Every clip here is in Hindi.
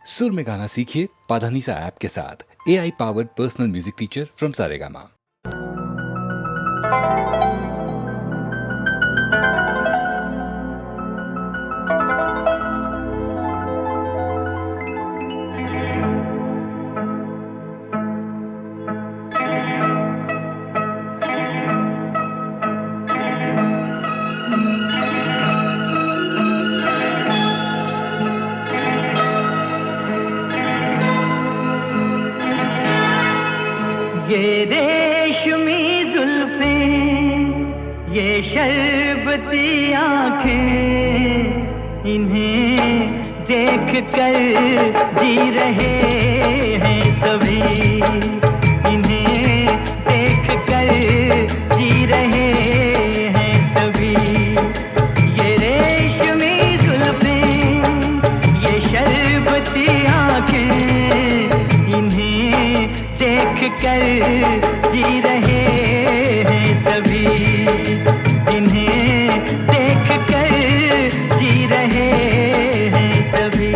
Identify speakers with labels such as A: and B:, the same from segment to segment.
A: सुर में गाना सीखिए पाधानीसा ऐप के साथ। AI powered personal music teacher from Saregama.
B: ये रेशमी जुल्फें, ये शरबती आँखें, इन्हें देख कर जी रहे हैं सभी, इन्हें देख कर जी रहे हैं सभी। ये रेशमी जुल्फें, ये शरबती आँखें, इन्हें देख कर जी रहे हैं सभी, इन्हें देख कर जी रहे हैं सभी।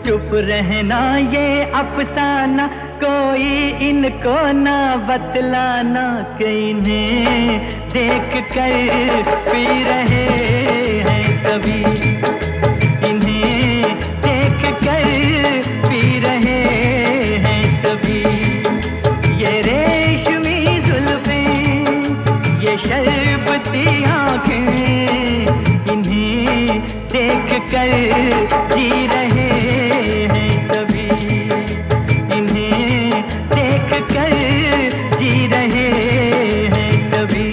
B: चुप रहना ये अफसाना, कोई इनको ना बतलाना, कि इन्हें देख कर पी रहे हैं सभी, इन्हें देख कर पी रहे हैं सभी। ये रेशमी जुल्फें, ये शरबती आँखें, इन्हें देख कर जी रहे हैं सभी, इन्हें देख कर जी रहे हैं सभी।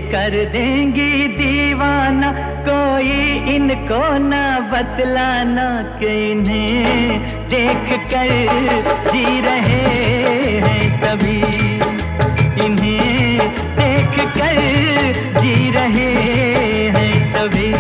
B: कर देंगी दीवाना, कोई इनको ना बतलाना, कि इन्हें देख कर जी रहे हैं सभी, इन्हें देख कर जी रहे हैं सभी।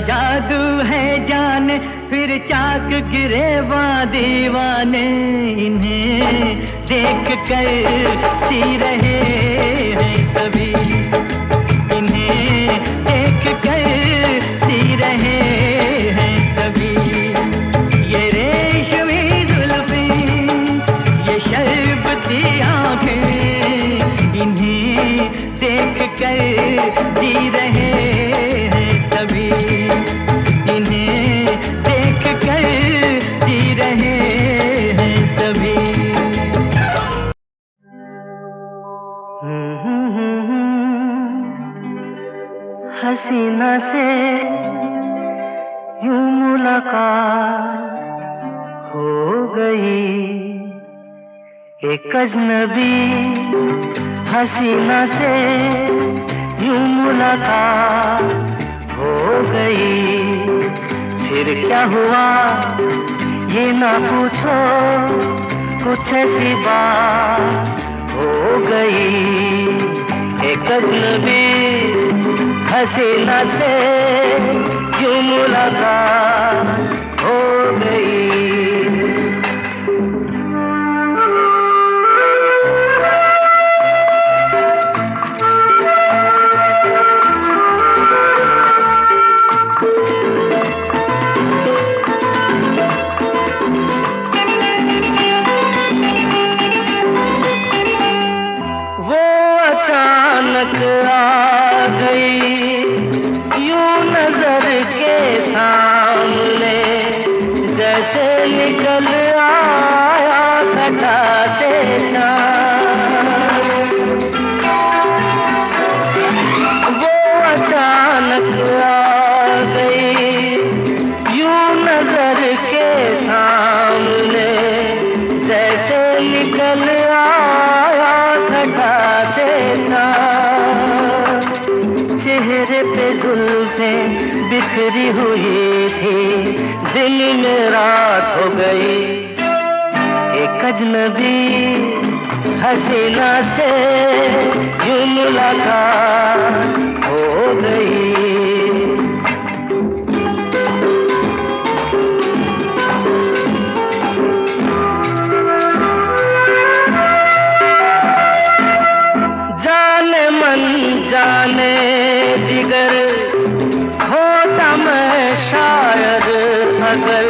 B: जादू है जाने, फिर चाक गिरेवा दीवाने, इन्हें देख कर सी रहे हैं सभी, इन्हें देख कर सी रहे हैं सभी। ये रेशमी जुल्फें, ये शरबती आँखें, इन्हें देख कर जी रहे हैं सभी, इन्हें देख कर जी रहे हैं सभी। हसीना से यूं मुलाकात हो गई, एक अजनबी हसीना से यूं मुलाकात हो गई। फिर क्या हुआ ये ना पूछो, कुछ ऐसी बात हो गई, एक अजनबी हसीना से यूं मुलाकात हो गई। अचानक आ गई यूं नजर के सामने, जैसे निकल आया घटा से चाँद। वो अचानक आ गई यूं नजर के सामने, जैसे निकल आया घटा से चाँद। चेहरे पे जुल्फें बिखरी हुई थी, दिन में रात हो गई, एक अजनबी हसीना से यूं मुलाकात हो गई। जाने जिगर होता मैं शायर अगर,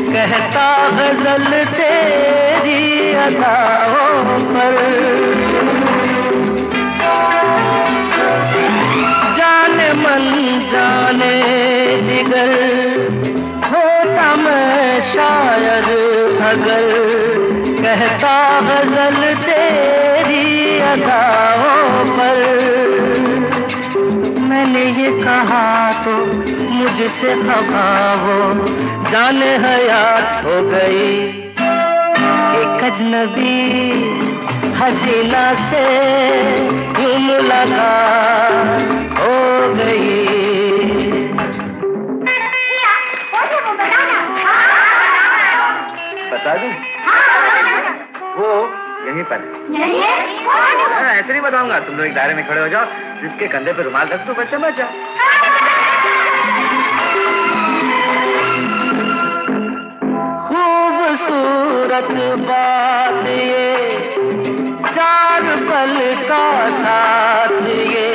B: कहता गजल तेरी अदाओं पर। जाने मन जाने जिगर होता मैं शायर अगर, कहता गजल तेरी अदाओं पर। मैंने ये कहा तो मुझसे खफा वो जाने हयात हो गई, एक अजनबी हसीना से यूं मुलाकात हो गई।
C: बता दूं? वो यहीं पर है। ऐसे नहीं बताऊंगा, तुम लोग एक दायरे में खड़े हो जाओ, जिसके कंधे पे रुमाल रख दो, बस समझ जाओ।
B: खूबसूरत बात ये, चार पल का साथ ये,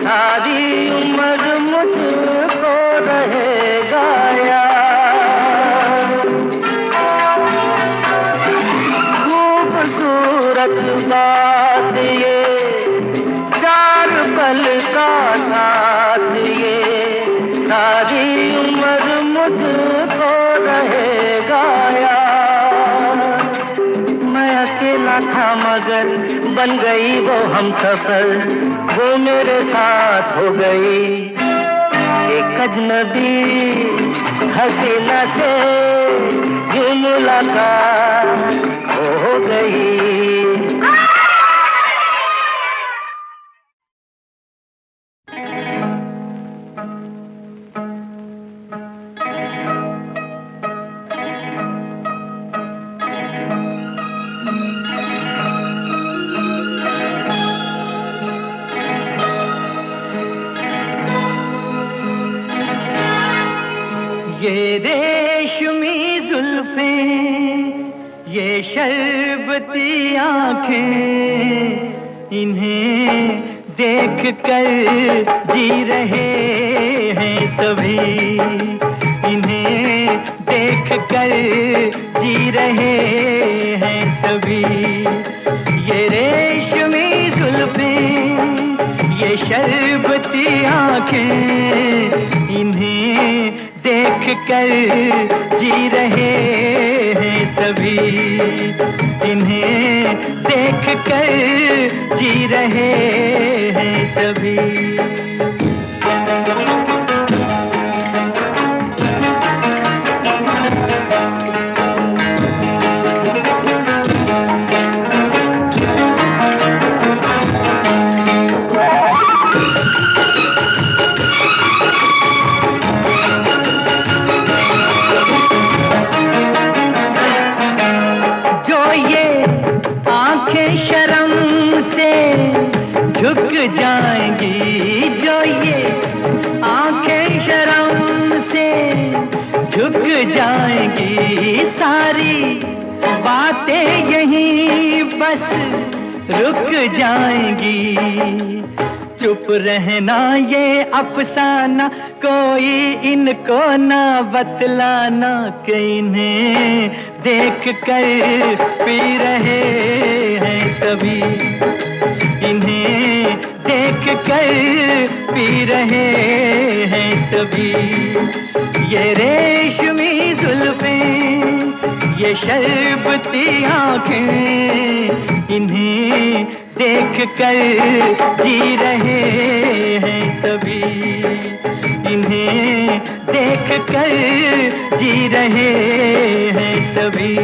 B: सारी उम्र मुझको रहेगा याद। खूबसूरत बात ये, चार पल का साथ ये, सारी उम्र मुझको रहेगा याद। मैं अकेला था मगर बन गई वो हमसफर, वो मेरे साथ हो गई, एक अजनबी हसीना से यूं मुलाकात हो गई। ये रेशमी जुल्फें, ये शरबती आँखें, इन्हें देख कर जी रहे हैं सभी, इन्हें देख कर जी रहे हैं सभी। ये रेशमी जुल्फें, ये शरबती आँखें, इन्हें देख कर जी रहे हैं सभी, इन्हें देख कर जी रहे हैं सभी। झुक जाएंगी, जो ये आंखें शर्म से झुक जाएंगी, सारी बातें यहीं बस रुक जाएंगी। चुप रहना ये अफसाना, कोई इनको ना बतलाना, कि इन्हें देख कर पी रहे हैं सभी, इन्हें देख कर पी रहे हैं सभी। ये रेशमी जुल्फें, ये शरबती आँखें, इन्हें देख कर जी रहे हैं सभी, इन्हें देख कर जी रहे हैं सभी।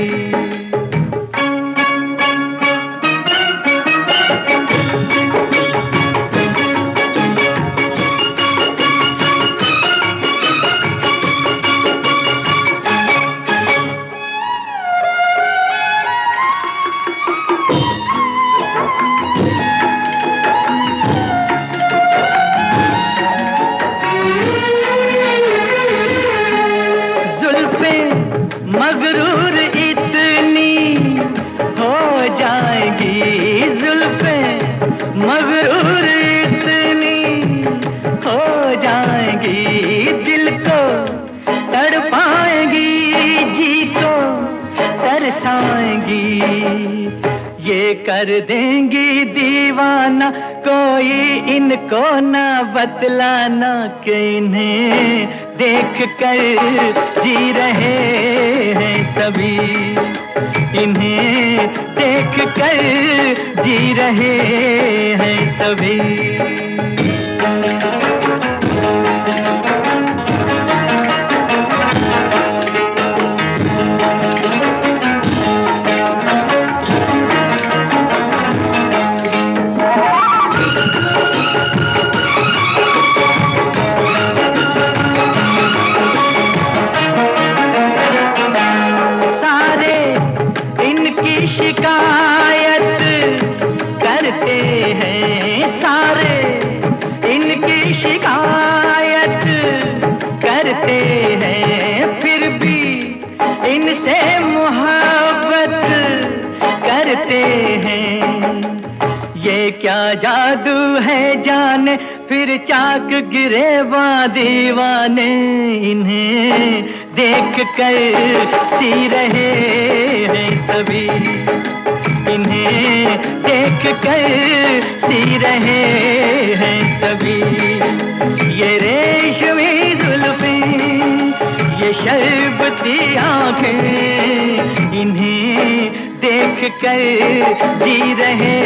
B: मगरूर इतनी हो जाएगी, जुल्फें मगरूर इतनी हो जाएंगी, दिल को तड़पाएंगी, जी को तरसाएंगी, ये कर देंगी दीवाना, कोई इनको ना बतलाना, कि इन्हें देख कर जी रहे हैं सभी, इन्हें देख कर जी रहे हैं सभी। शिकायत करते हैं सारे, इनकी शिकायत करते हैं, फिर भी इनसे मोहब्बत करते हैं। ये क्या जादू है जाने, फिर चाक गिरेवा दीवाने, इन्हें देख कर सी रहे हैं सभी, इन्हें देख कर सी रहे हैं सभी। ये रेशमी जुल्फें, ये शरबती आँखें, इन्हें देख कर जी रहे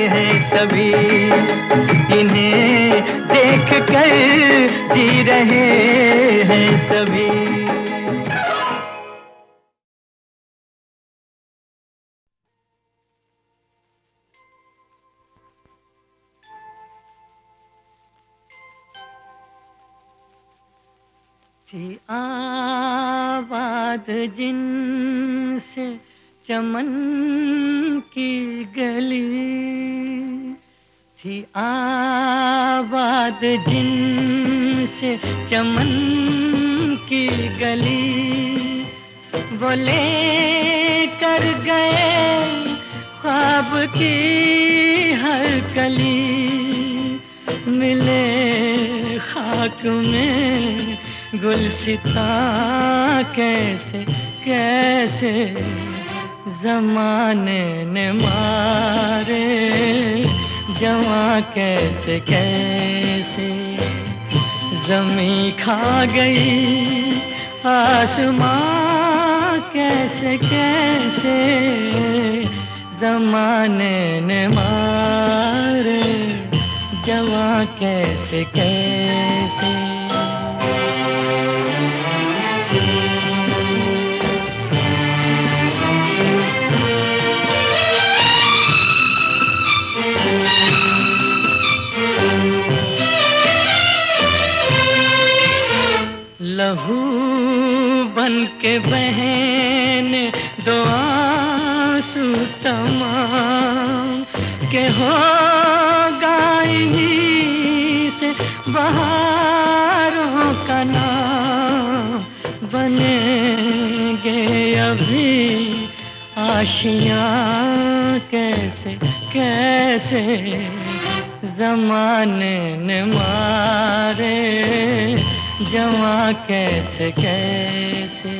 B: हैं सभी, इन्हें देख कर जी रहे हैं सभी। थी आबाद जिनसे चमन की गली, थी आबाद जिनसे चमन की गली, वो ले कर गए ख्वाब की हर कली, मिले खाक में गुलसिता कैसे कैसे जमाने ने मारे, जवां कैसे कैसे जमी खा गई आसमां कैसे कैसे जमाने ने मारे, जवां कैसे कैसे। लहू बन के बहन दो आंसू तमाम के होगा इन्हीं से बहारों का नाम बनेंगे अभी आशियाँ कैसे कैसे ज़माने ने मारे जवा कैसे कैसे।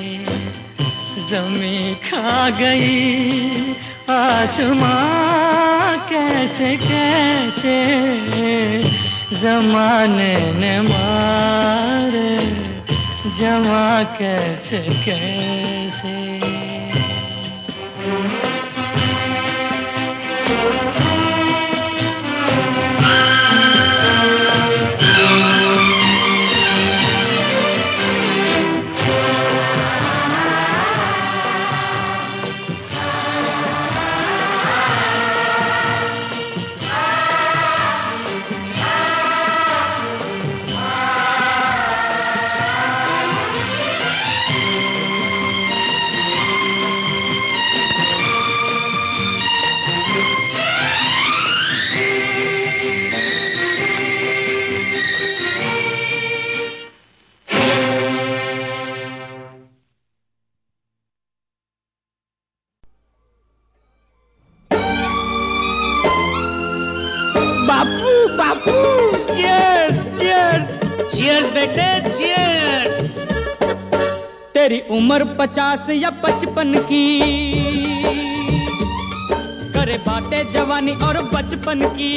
B: ज़मीं खा गई आसमां कैसे कैसे ज़माने ने मारे जवा कैसे कैसे।
D: बापू बापू चीयर्स चीयर्स चीयर्स बेटे चीयर्स।
E: तेरी उम्र 50 या 55 की करे बातें जवानी और बचपन की।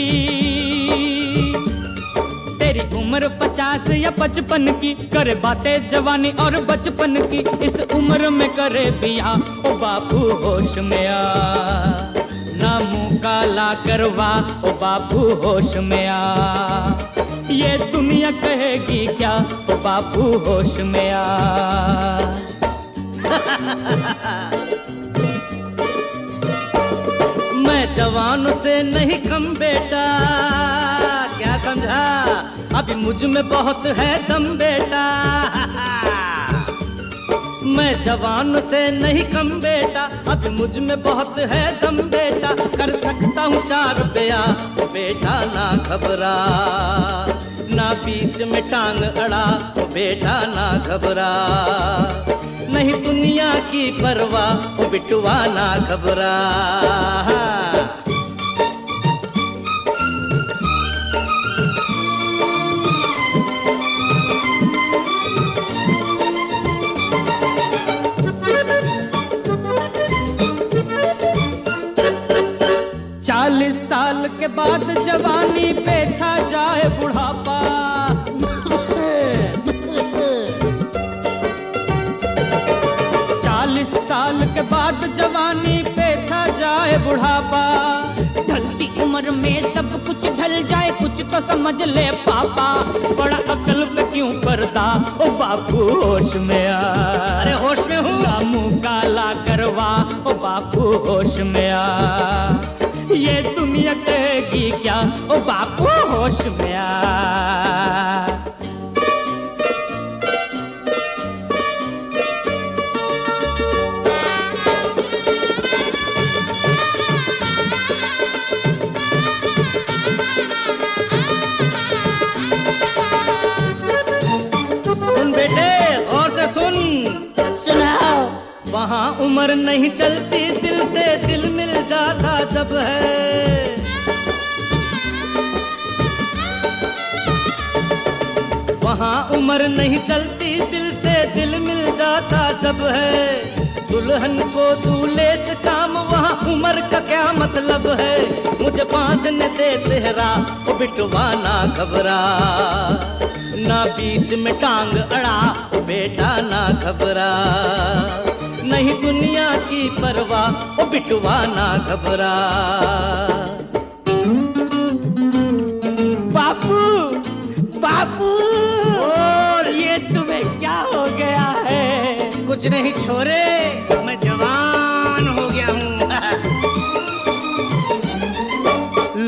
E: तेरी उम्र 50 या 55 की करे बातें जवानी और बचपन की। इस उम्र में करे बिया ओ बापू होश में आ, ना मुंह काला करवा ओ बापू होश में आ। ये दुनिया कहेगी क्या ओ बापू होश में आ। मैं जवानों से नहीं कम बेटा, क्या समझा, अभी मुझ में बहुत है दम बेटा। मैं जवान से नहीं कम बेटा, अभी मुझ में बहुत है दम बेटा। कर सकता हूँ 4 ब्याह ओ बेटा ना घबरा, ना बीच में टांग अड़ा ओ बेटा ना घबरा। नहीं दुनिया की परवाह ओ बिटुआ ना घबरा। साल के बाद जवानी पे छा जाए बुढ़ापा। 40 साल के बाद जवानी पे छा जाए बुढ़ापा। ढलती उम्र में सब कुछ ढल जाए, कुछ तो समझ ले पापा। बड़ा अकल पे क्यों पर्दा ओ बापू होश में आ। अरे होश में हूँ, ना मुंह काला करवा ओ बापू होश में आ। ये दुनिया कहेगी क्या ओ बापू होश में आ। सुन बेटे गौर से सुन, सुनाओ। वहाँ उम्र नहीं चलती, दिल से दिल मिल जाता जब है। वहाँ उम्र नहीं चलती, दिल से दिल मिल जाता जब है। दुल्हन को दूल्हे से काम, वहाँ उम्र का क्या मतलब है। मुझे बांधने दे सेहरा ओ बिटवा ना घबरा, ना बीच में टांग अड़ा ओ बेटा ना घबरा। नहीं दुनिया की परवाह ओ बिटवा ना घबरा। बापू कुछ नहीं छोरे, मैं जवान हो गया हूँ।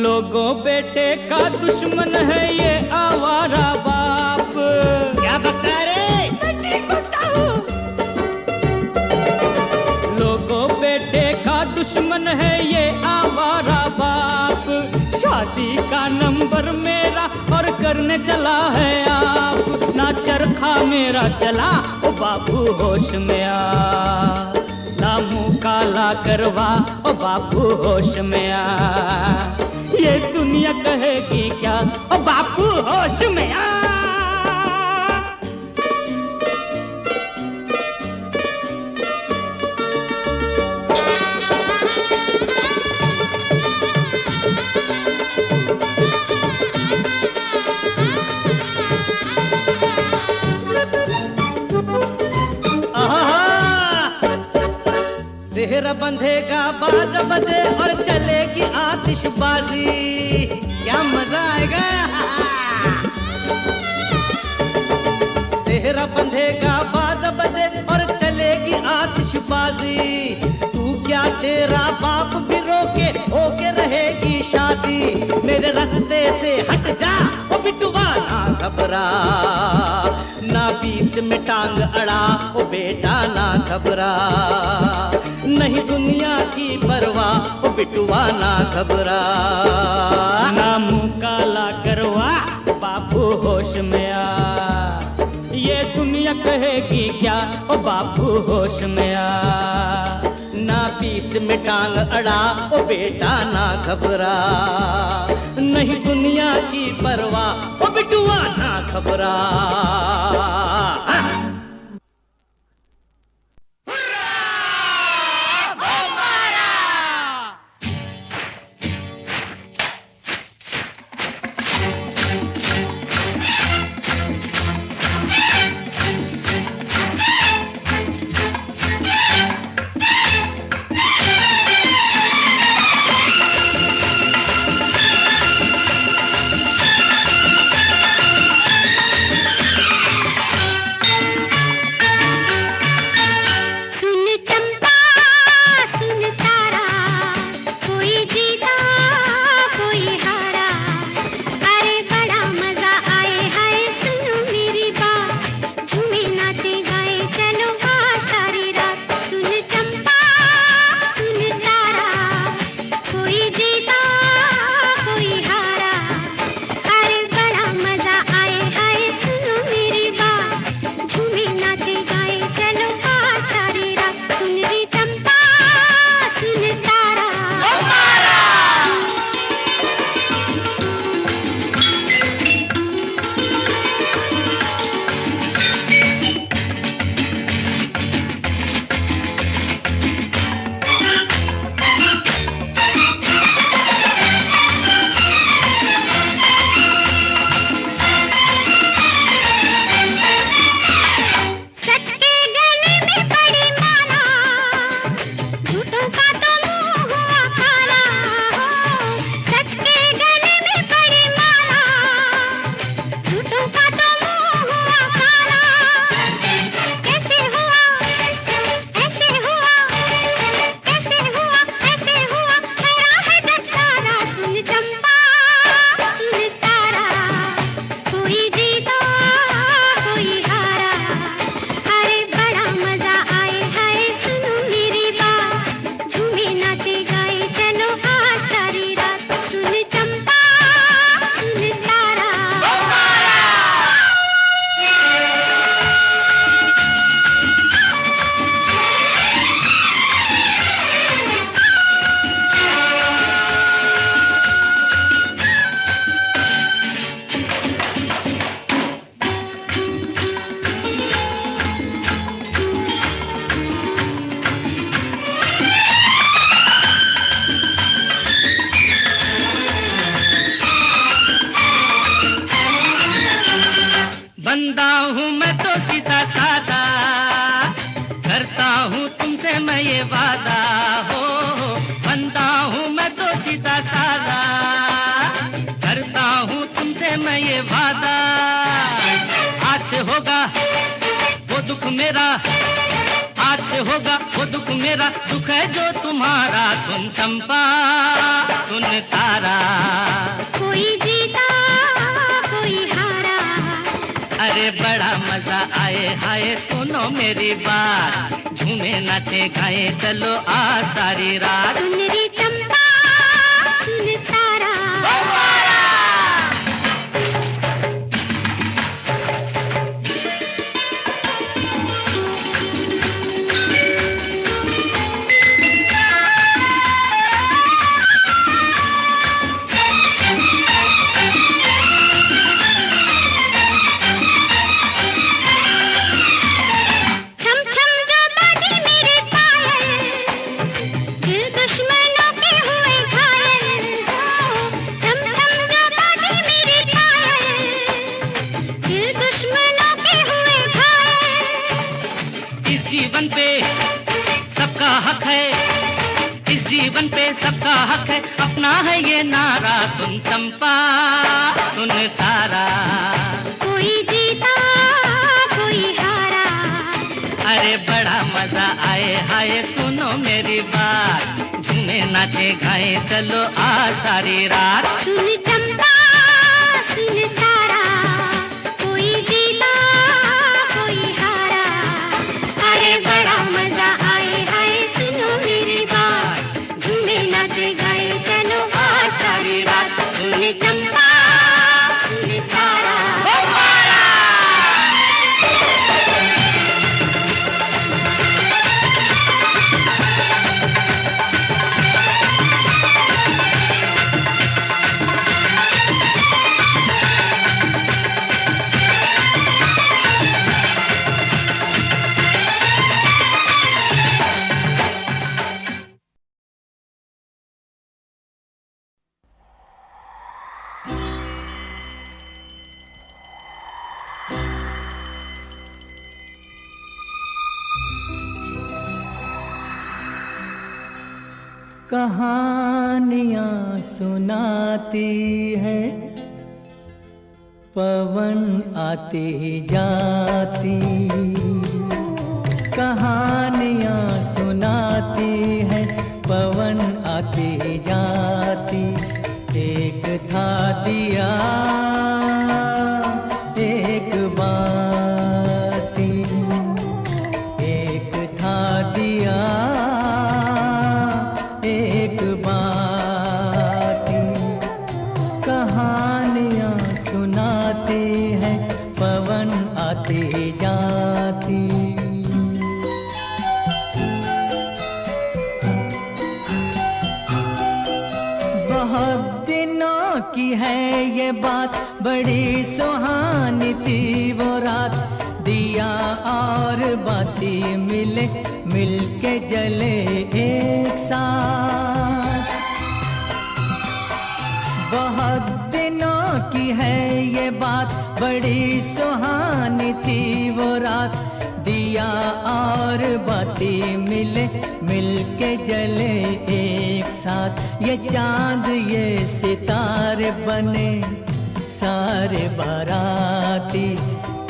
E: लोगों बेटे का दुश्मन है ये आवारा बाप। क्या बता रे? मैं ठीक बता हूँ। लोगों बेटे का दुश्मन है ये आवारा बाप। शादी का नंबर मेरा और करने चला है आप। ना चरखा मेरा चला, ओ बाबू होश में आ। ना मुंह काला करवा, ओ बाबू होश में आ। ये दुनिया कहेगी क्या, ओ बापू होश में आ। सेहरा बंधेगा बाजा बजे और चलेगी आतिशबाजी। क्या मजा आएगा। सेहरा बंधेगा बाजा बजे और चलेगी आतिशबाजी। तू क्या तेरा बाप भी रोके, होके रहेगी शादी। मेरे रास्ते से हट जा ओ बिटुआ, ना घबरा। ना बीच में टांग अड़ा, ओ बेटा ना घबरा। नहीं दुनिया की परवाह, ओ बिटुआ ना घबरा। ना मुंह काला करवा, बापू होश में आ। ये दुनिया कहेगी क्या, ओ बापू होश में आ। ना बीच में टांग अड़ा, ओ बेटा ना घबरा। नहीं दुनिया की परवाह, ओ बिटुआ ना घबरा। होगा वो दुख मेरा, दुख है जो तुम्हारा। सुन चंपा सुन तारा,
F: कोई जीता कोई हारा,
E: अरे बड़ा मजा आए हाय सुनो मेरी बात, झूमे नाचे गाए चलो आ सारी रात।
F: सुन रे चंपा सुन तारा,
E: जीवन पे सबका हक है, इस जीवन पे सबका हक है, अपना है ये नारा। सुन चंपा सुन तारा,
F: कोई जीता कोई हारा,
E: अरे बड़ा मजा आए हाय सुनो मेरी बात, झूमे नाचे गाए चलो आ सारी रात।
F: सुन चंपा सुन तारा, कोई जीता कोई हारा, अरे बड़ा मजा आए हाय सुनो मेरी बात, झूमे नाचे गाए चलो आ सारी रात। सुन चंपा सुन तारा,
E: कहानियाँ सुनाती है पवन आती जाती, कहानियाँ सुनाती है पवन आती जाती। एक था दिया एक बाती, एक था दिया एक बाती, कहानियाँ सुनाती है पवन आती जाती। बहुत दिनों की है ये बात, बड़ी सुहानी थी वो रात, दिया और बाती मिले मिलके जले एक साथ। बहुत दिनों की है ये बात, बड़ी सुहानी थी वो रात, दिया और बाती मिले मिलके जले एक साथ। ये चांद ये सितारे बने सारे बाराती,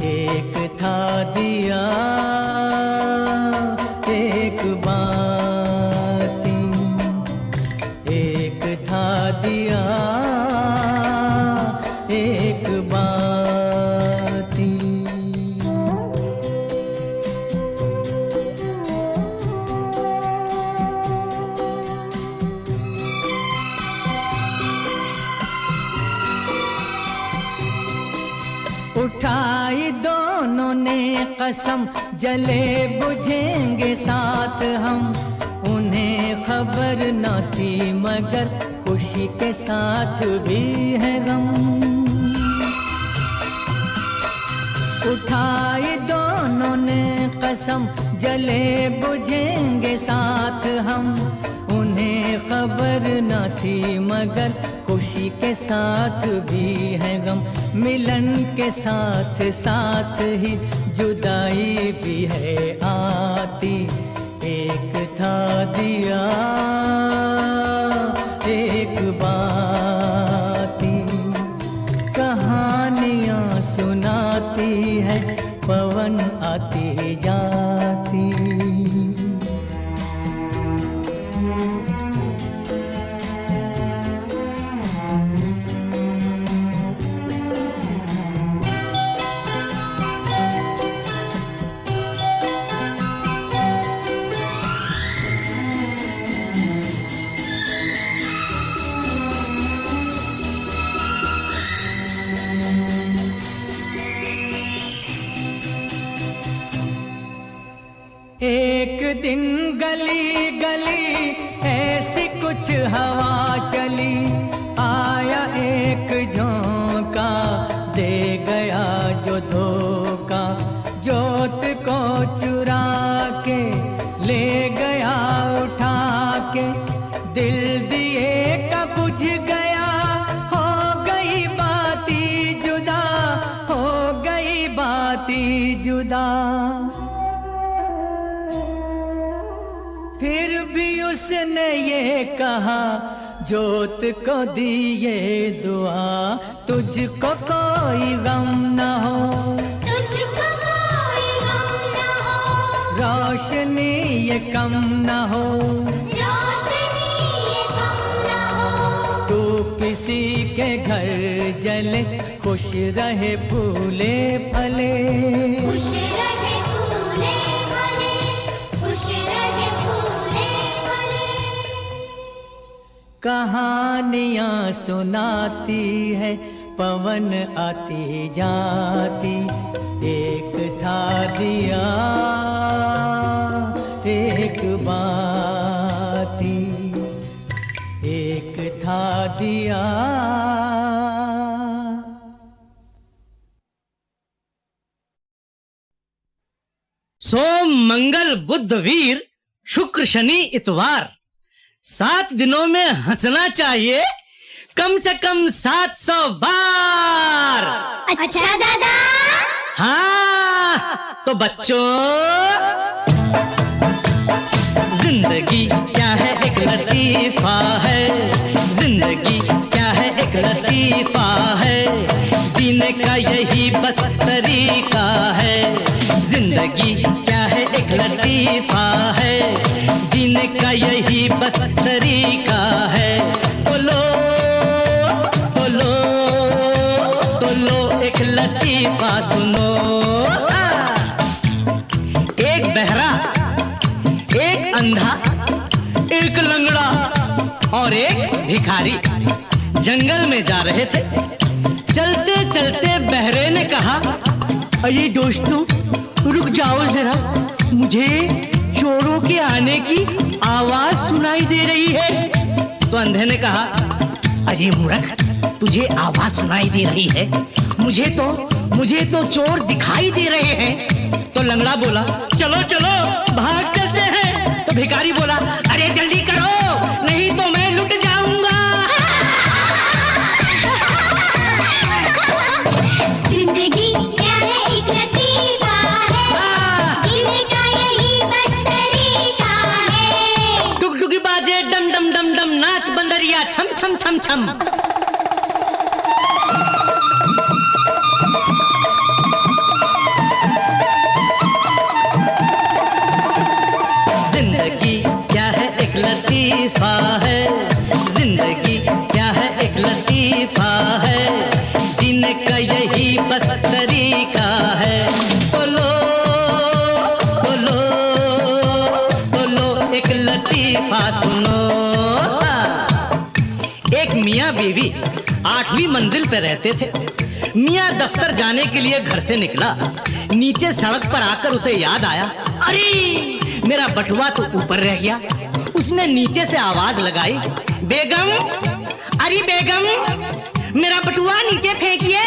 E: एक था दिया एक बाती, एक था दिया एक बाती। उठाई दोनों ने कसम, जले बुझेंगे साथ हम, उन्हें खबर न थी मगर खुशी के साथ भी है गम। उठाई दोनों ने कसम, जले बुझेंगे साथ हम, उन्हें खबर न थी मगर खुशी के साथ भी है गम। मिलन के साथ साथ ही जुदाई भी है आती, एक था दिया एक बाती, कहानियाँ सुनाती है पवन आती जाती। दिन गली गली ऐसी कुछ हवा चली, आया एक झोंका दे गया जो धोखा, जोत को चुरा के ले गया उठा के, दिल दिए का बुझ गया, हो गई बाती जुदा, हो गई बाती जुदा। फिर भी उसने ये कहा, जोत को दिए दुआ, तुझको कोई गम न हो,
F: तुझको कोई गम न हो,
E: रोशनी ये कम न हो,
F: रोशनी ये कम न हो।
E: तू किसी के घर जले, खुश रहे फूले फले,
F: खुश रहे फूले फले, खुश रहे फूले फले।
E: कहानियां सुनाती है पवन आती जाती, एक था दिया एक बाती, एक था दिया।
D: सोम मंगल बुध वीर शुक्र शनि इतवार, 7 दिनों में हंसना चाहिए कम से कम 700 बार।
F: अच्छा दादा।
D: हाँ तो बच्चों, जिंदगी क्या है एक लतीफा है, जिंदगी क्या है एक लतीफा है, जीने का यही बस तरीका है। जिंदगी क्या है एक लतीफा है, जीने का यही बस तरीका है। बोलो बोलो बोलो एक लतीफा सुनो। एक बहरा, एक अंधा, एक लंगड़ा और एक भिखारी जंगल में जा रहे थे। चलते चलते बहरे ने कहा, अरे दोस्तों रुक जाओ जरा, मुझे चोरों के आने की आवाज सुनाई दे रही है। तो अंधे ने कहा, अरे मूर्ख, तुझे आवाज सुनाई दे रही है, मुझे तो चोर दिखाई दे रहे हैं। तो लंगड़ा बोला, चलो चलो भाग चलते हैं। तो भिखारी बोला, अरे जल्दी करो नहीं तो मैं लुट जाऊंगा।
F: जिंदगी क्या है एक लतीफा है, जीने का यही बस तरीका है।
D: टुकटुकी बाजे डम डम डम डम, नाच बंदरिया छम छम छम छम। जिंदगी क्या है एक लतीफा है, जिंदगी क्या है एक लतीफा है, जीने का यही बस तरीका है। बोलो बोलो बोलो एक लतीफा सुनो। एक मियाँ बीवी 8वीं मंजिल पे रहते थे। मियाँ दफ्तर जाने के लिए घर से निकला, नीचे सड़क पर आकर उसे याद आया, अरे मेरा बटुआ तो ऊपर रह गया। उसने नीचे से आवाज लगाई, बेगम, अरे बेगम मेरा बटुआ नीचे फेंकिए।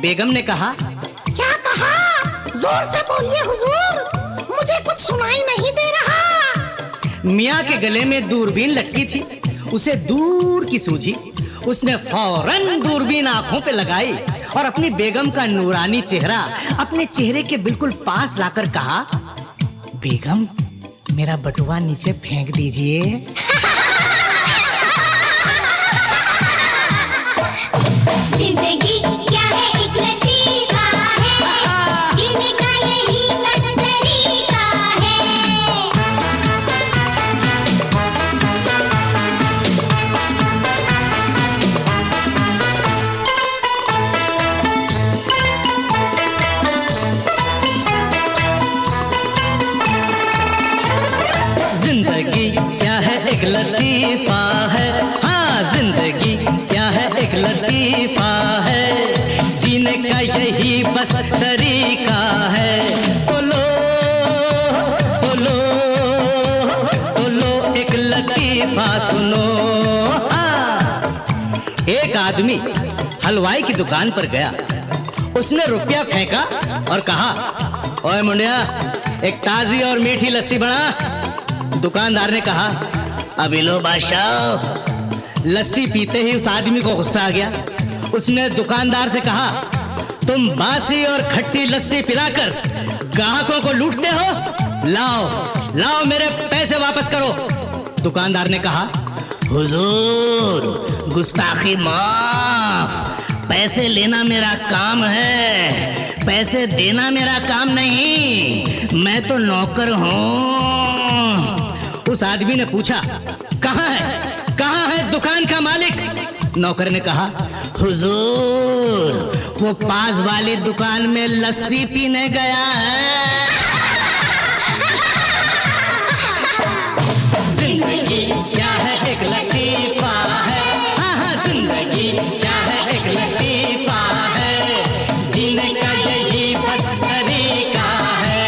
D: बेगम ने कहा,
G: क्या कहा? जोर से बोलिए हुजूर, मुझे कुछ सुनाई नहीं दे रहा।
D: मियाँ के गले में दूरबीन लटकी थी, उसे दूर की सूझी। उसने फौरन दूरबीन आंखों पे लगाई और अपनी बेगम का नूरानी चेहरा अपने चेहरे के बिल्कुल पास लाकर कहा, बेगम मेरा बटुआ नीचे फेंक दीजिए।
F: जिंदगी क्या है एक लतीफा है, जीने का यही बस तरीका है।
D: जिंदगी क्या है एक लतीफा है, हाँ जिंदगी क्या है एक लतीफा है, जीने का यही बस तरीका है। बोलो बोलो एक आदमी हलवाई की दुकान पर गया। उसने रुपया फेंका और कहा, ओए मुंडिया, एक ताजी और मीठी लस्सी बना। दुकानदार ने कहा, अभी लो बादशाह। लस्सी पीते ही उस आदमी को गुस्सा आ गया। उसने दुकानदार से कहा, तुम बासी और खट्टी लस्सी पिलाकर ग्राहकों को लूटते हो, लाओ लाओ मेरे पैसे वापस करो। दुकानदार ने कहा, हुजूर, गुस्ताखी माफ, पैसे लेना मेरा काम है, पैसे देना मेरा काम नहीं, मैं तो नौकर हूं। उस आदमी ने पूछा, कहाँ है दुकान का मालिक? नौकर ने कहा, हुजूर, वो पास वाली दुकान में लस्सी पीने गया है। जिंदगी क्या है एक लतीफा है, हाँ हाँ, जिंदगी क्या है एक लतीफा है, जीने का यही बस तरीका है।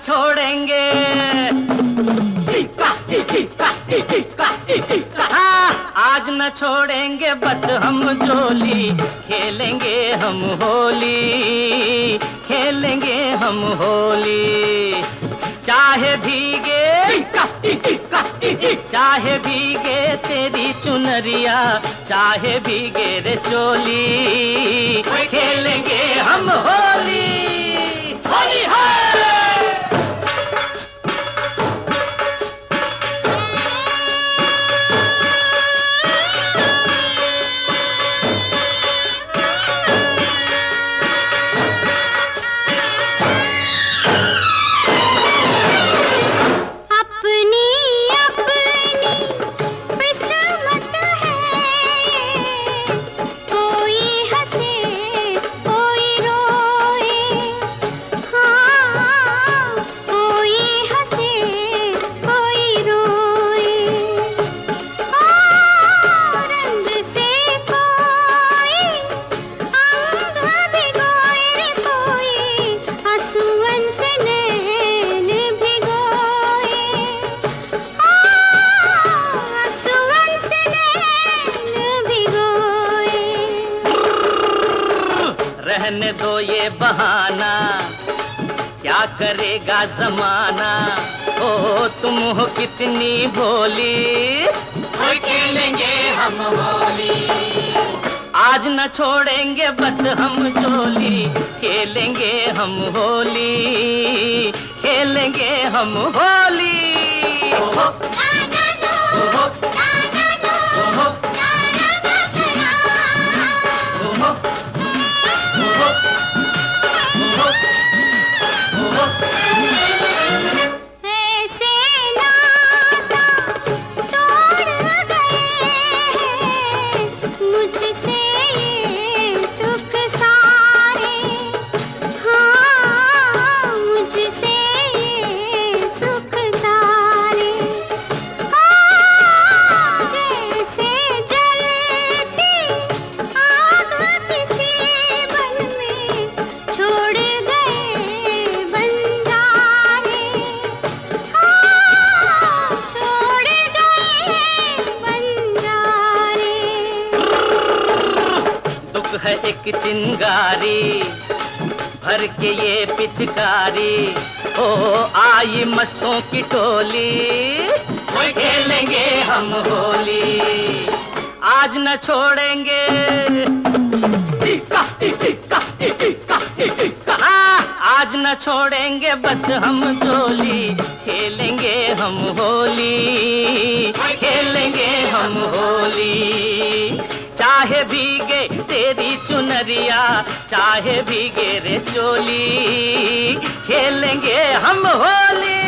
E: छोड़ेंगे, आज न छोड़ेंगे बस हम जोली, खेलेंगे हम होली, खेलेंगे हम होली। चाहे भीगे तेरी चुनरिया, चाहे भीगे रे चोली, खेलेंगे हम होली, होली है। रहने दो ये बहाना, क्या करेगा जमाना, ओ तुम हो कितनी भोली, खेलेंगे हम होली। आज न छोड़ेंगे बस हम जोली, खेलेंगे हम होली, खेलेंगे हम होली। है एक चिंगारी, भर के ये पिचकारी, ओ आई मस्तों की टोली, खेलेंगे हम होली, आज न छोड़ेंगे, आज न छोड़ेंगे बस हम जोली, खेलेंगे हम होली, खेलेंगे हम होली, चाहे भीगे तेरी चुनरिया, चाहे भीगे रे चोली, खेलेंगे हम Holi.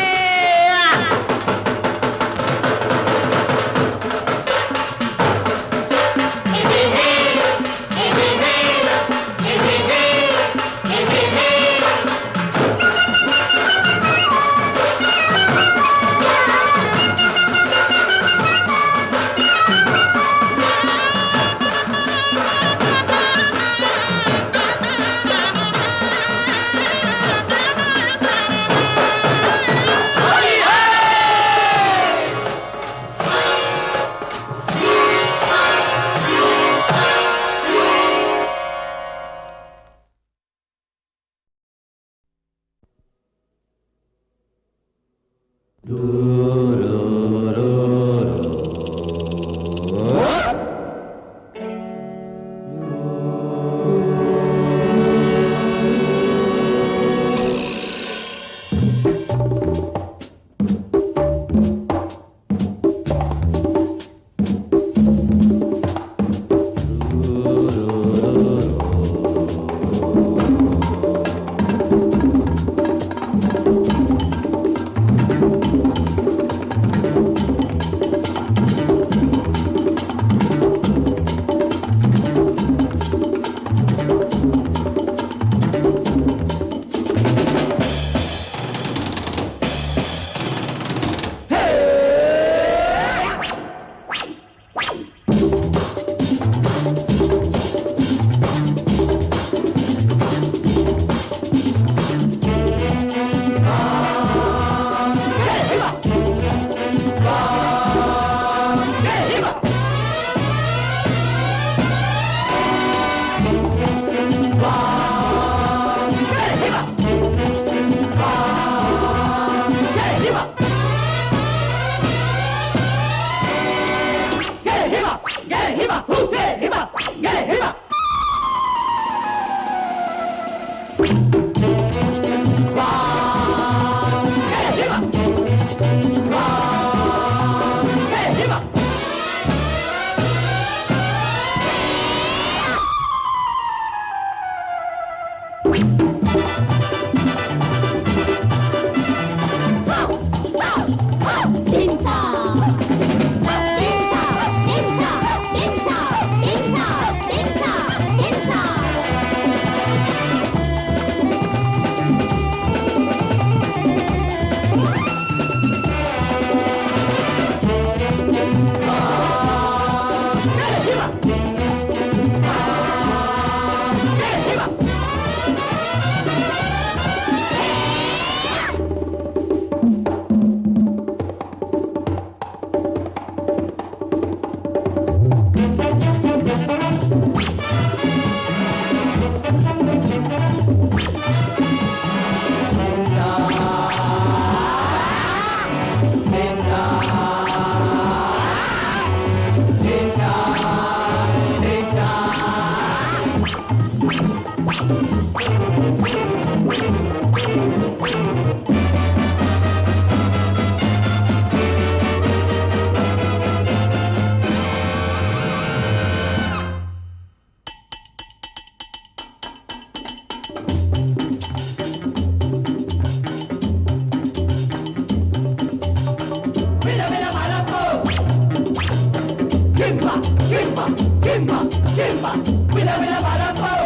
H: Kimba, Kimba, Kimba, Kimba, Mira, mira, para,